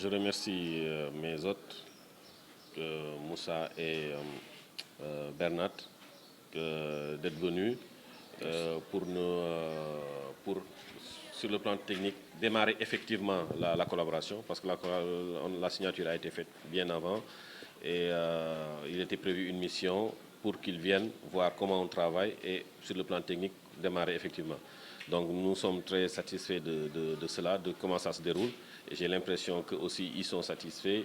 Je remercie mes hôtes, Moussa et Bernat, d'être venus pour, sur le plan technique, démarrer effectivement la collaboration, parce que la signature a été faite bien avant et il était prévu une mission pour qu'ils viennent voir comment on travaille et sur le plan technique, démarrer effectivement. Donc nous sommes très satisfaits de cela, de comment ça se déroule. Et j'ai l'impression qu'eux aussi ils sont satisfaits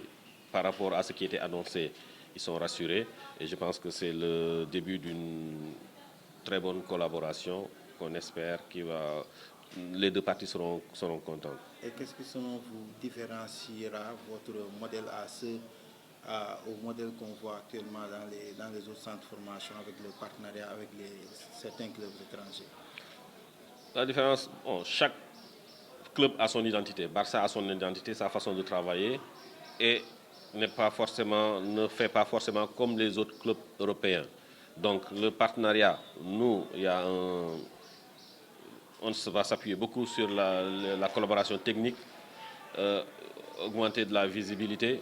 par rapport à ce qui était annoncé. Ils sont rassurés et je pense que c'est le début d'une très bonne collaboration qu'on espère les deux parties seront contentes. Et qu'est-ce qui, selon vous, différenciera votre modèle au modèle qu'on voit actuellement dans les autres centres de formation avec le partenariat avec certains clubs étrangers? La différence, bon, chaque club a son identité. Barça a son identité, sa façon de travailler et ne fait pas forcément comme les autres clubs européens. Donc le partenariat, nous, on va s'appuyer beaucoup sur la collaboration technique, augmenter de la visibilité,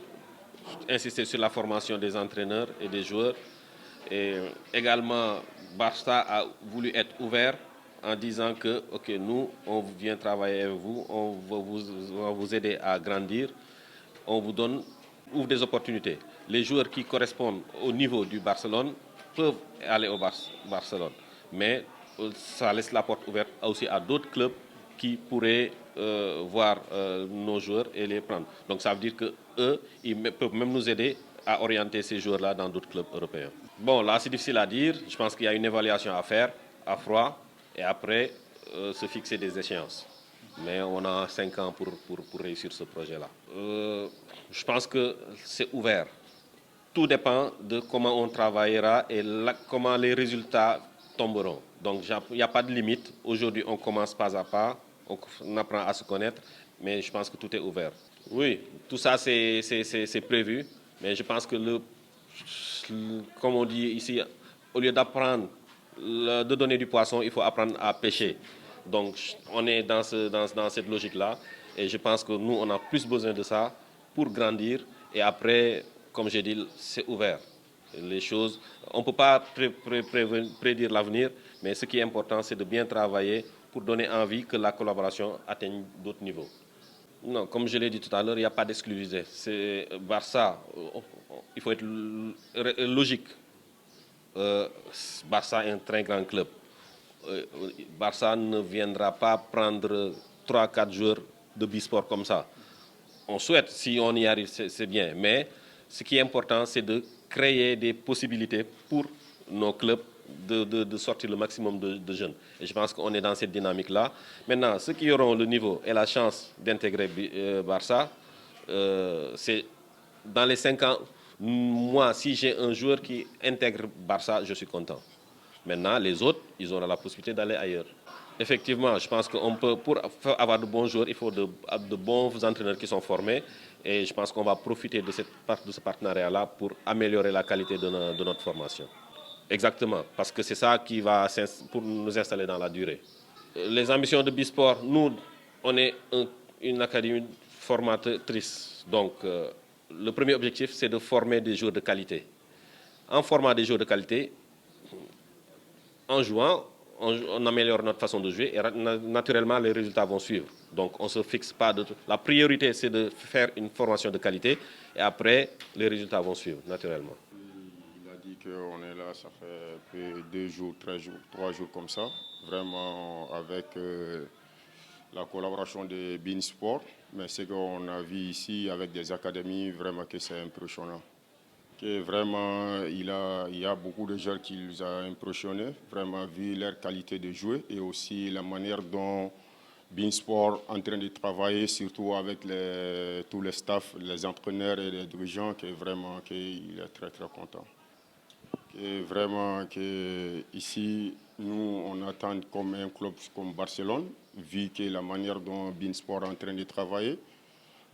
insister sur la formation des entraîneurs et des joueurs. Et également, Barça a voulu être ouvert en disant que, ok, nous, on vient travailler avec vous, on va vous aider à grandir, on vous ouvre des opportunités. Les joueurs qui correspondent au niveau du Barcelone peuvent aller au Barcelone, mais ça laisse la porte ouverte aussi à d'autres clubs qui pourraient voir nos joueurs et les prendre. Donc ça veut dire qu'eux, ils peuvent même nous aider à orienter ces joueurs-là dans d'autres clubs européens. Bon, là, c'est difficile à dire. Je pense qu'il y a une évaluation à faire à froid et après se fixer des échéances. Mais on a 5 ans pour réussir ce projet-là. Je pense que c'est ouvert. Tout dépend de comment on travaillera et comment les résultats tomberont. Donc, il n'y a pas de limite. Aujourd'hui, on commence pas à pas, on apprend à se connaître, mais je pense que tout est ouvert. Oui, tout ça, c'est prévu, mais je pense que comme on dit ici, au lieu d'apprendre, de donner du poisson, il faut apprendre à pêcher. Donc, on est dans cette logique-là, et je pense que nous, on a plus besoin de ça pour grandir, et après, comme j'ai dit, c'est ouvert. Les choses, on ne peut pas prédire l'avenir, mais ce qui est important, c'est de bien travailler pour donner envie que la collaboration atteigne d'autres niveaux. Non, comme je l'ai dit tout à l'heure, il n'y a pas d'exclusivité. C'est Barça, il faut être logique. Barça est un très grand club. Barça ne viendra pas prendre 3-4 joueurs de Bisport comme ça. On souhaite, si on y arrive, c'est bien. Mais ce qui est important, c'est de créer des possibilités pour nos clubs de sortir le maximum de jeunes. Et je pense qu'on est dans cette dynamique-là. Maintenant, ceux qui auront le niveau et la chance d'intégrer Barça, c'est dans les 5 ans, moi, si j'ai un joueur qui intègre Barça, je suis content. Maintenant, les autres, ils auront la possibilité d'aller ailleurs. Effectivement, je pense qu'on peut, pour avoir de bons joueurs, il faut de bons entraîneurs qui sont formés. Et je pense qu'on va profiter de ce partenariat-là pour améliorer la qualité de notre formation. Exactement, parce que c'est ça qui va pour nous installer dans la durée. Les ambitions de Bisport, nous, on est une académie formatrice. Donc, le premier objectif, c'est de former des joueurs de qualité. En formant des joueurs de qualité, en jouant, on améliore notre façon de jouer et naturellement, les résultats vont suivre. Donc, on ne se fixe pas de tout. La priorité, c'est de faire une formation de qualité et après, les résultats vont suivre naturellement. Il a dit qu'on est là, ça fait 2 jours, 3 jours comme ça, vraiment avec la collaboration de Beansport. Mais ce qu'on a vu ici avec des académies, vraiment que c'est impressionnant. Que vraiment, il y a beaucoup de joueurs qui nous ont impressionnés, vraiment vu leur qualité de jouer et aussi la manière dont Beansport est en train de travailler, surtout avec tous les staffs, les entraîneurs et les dirigeants, que vraiment qu'il est très très content. Et vraiment que ici, nous, on attend comme un club comme Barcelone, vu que la manière dont Beansport est en train de travailler,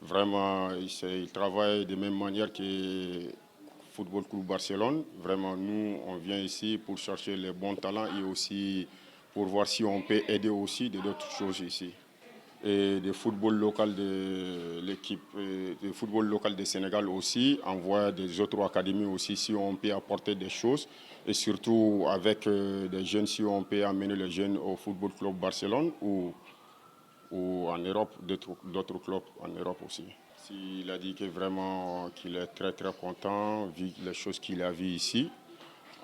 vraiment, il travaille de même manière que Football Club Barcelone. Vraiment, nous, on vient ici pour chercher les bons talents et aussi pour voir si on peut aider aussi de d'autres choses ici. et de football local de l'équipe de football local du Sénégal aussi, envoyer des autres académies aussi si on peut apporter des choses et surtout avec des jeunes si on peut amener les jeunes au Football Club Barcelone ou en Europe, d'autres clubs en Europe aussi. Il a dit que vraiment qu'il est très très content vu les choses qu'il a vues ici.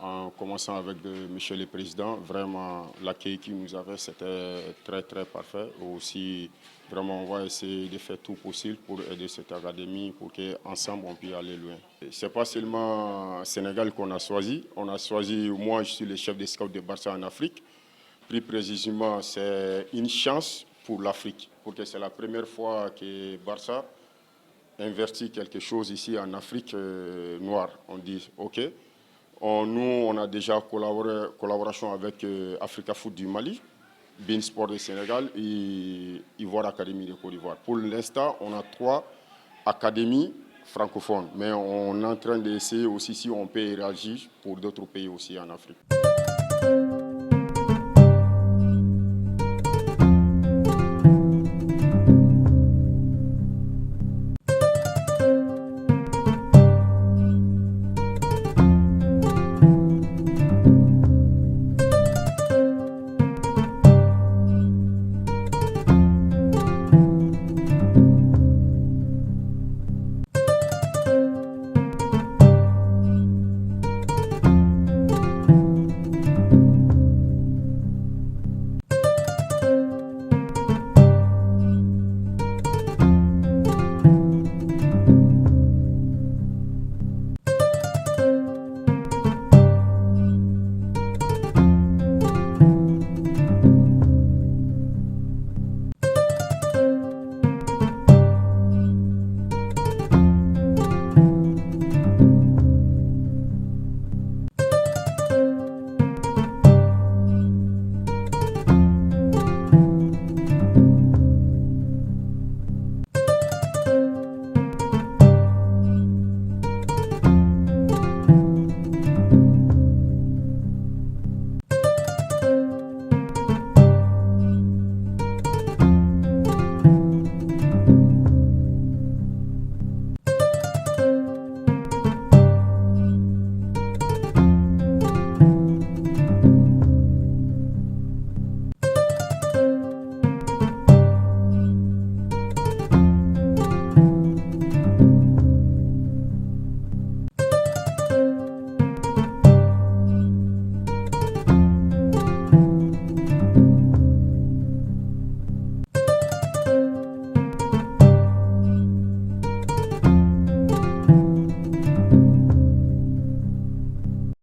En commençant avec Michel le Président, vraiment l'accueil qu'il nous avait, c'était très très parfait. Aussi, vraiment, on va essayer de faire tout possible pour aider cette académie pour qu'ensemble on puisse aller loin. Ce n'est pas seulement Sénégal qu'on a choisi. On a choisi, moi je suis le chef des scouts de Barça en Afrique. Plus précisément, c'est une chance pour l'Afrique, parce que c'est la première fois que Barça investit quelque chose ici en Afrique noire. On dit, OK. Nous, on a déjà collaboration avec Africa Foot du Mali, Bein Sport du Sénégal et Ivoire Académie de Côte d'Ivoire. Pour l'instant, on a 3 académies francophones, mais on est en train d'essayer aussi si on peut réagir pour d'autres pays aussi en Afrique.